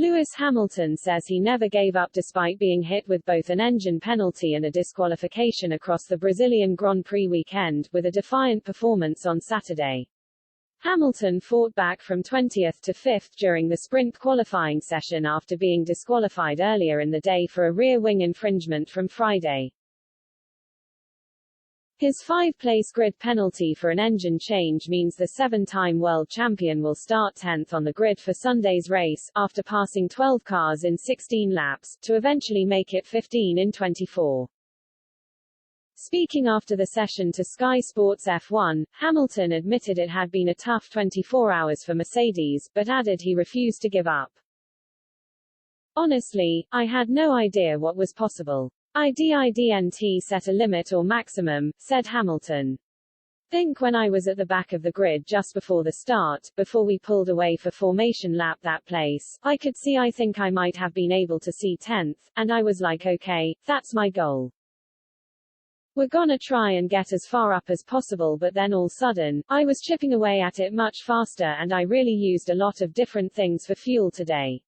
Lewis Hamilton says he never gave up despite being hit with both an engine penalty and a disqualification across the Brazilian Grand Prix weekend, with a defiant performance on Saturday. Hamilton fought back from 20th to 5th during the sprint qualifying session after being disqualified earlier in the day for a rear wing infringement from Friday. His 5-place grid penalty for an engine change means the 7-time world champion will start 10th on the grid for Sunday's race, after passing 12 cars in 16 laps, to eventually make it 15 in 24. Speaking after the session to Sky Sports F1, Hamilton admitted it had been a tough 24 hours for Mercedes, but added he refused to give up. "Honestly, I had no idea what was possible. I didn't set a limit or maximum," said Hamilton. "Think when I was at the back of the grid just before the start, before we pulled away for formation lap that place, I could see I think I might have been able to see 10th, and I was like okay, that's my goal. We're gonna try and get as far up as possible, but then all sudden, I was chipping away at it much faster and I really used a lot of different things for fuel today."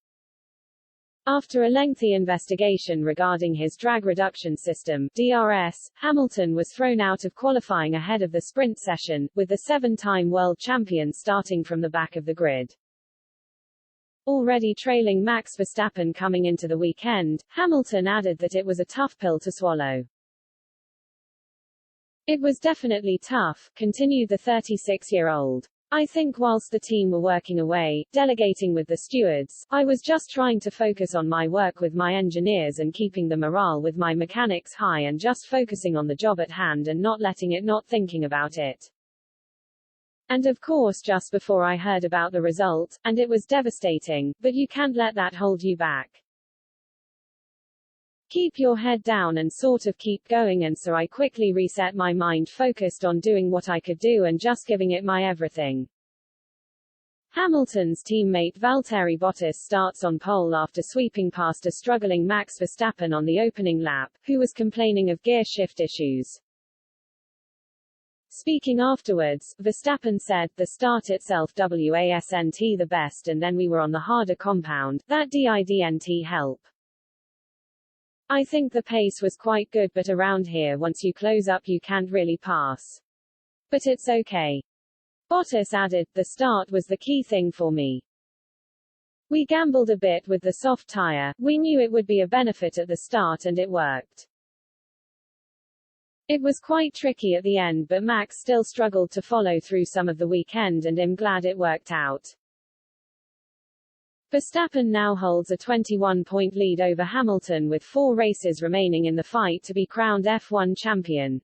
After a lengthy investigation regarding his drag reduction system (DRS), Hamilton was thrown out of qualifying ahead of the sprint session, with the 7-time world champion starting from the back of the grid. Already trailing Max Verstappen coming into the weekend, Hamilton added that it was a tough pill to swallow. "It was definitely tough," continued the 36-year-old. "I think whilst the team were working away, delegating with the stewards, I was just trying to focus on my work with my engineers and keeping the morale with my mechanics high and just focusing on the job at hand and not letting it, not thinking about it. And of course just before I heard about the result, and it was devastating, but you can't let that hold you back. Keep your head down and sort of keep going, and so I quickly reset my mind, focused on doing what I could do and just giving it my everything." Hamilton's teammate Valtteri Bottas starts on pole after sweeping past a struggling Max Verstappen on the opening lap, who was complaining of gear shift issues. Speaking afterwards, Verstappen said, "The start itself wasn't the best and then we were on the harder compound, that didn't help. I think the pace was quite good, but around here once you close up you can't really pass. But it's okay." Bottas added, "The start was the key thing for me. We gambled a bit with the soft tire, we knew it would be a benefit at the start and it worked. It was quite tricky at the end, but Max still struggled to follow through some of the weekend and I'm glad it worked out." Verstappen now holds a 21-point lead over Hamilton with 4 races remaining in the fight to be crowned F1 champion.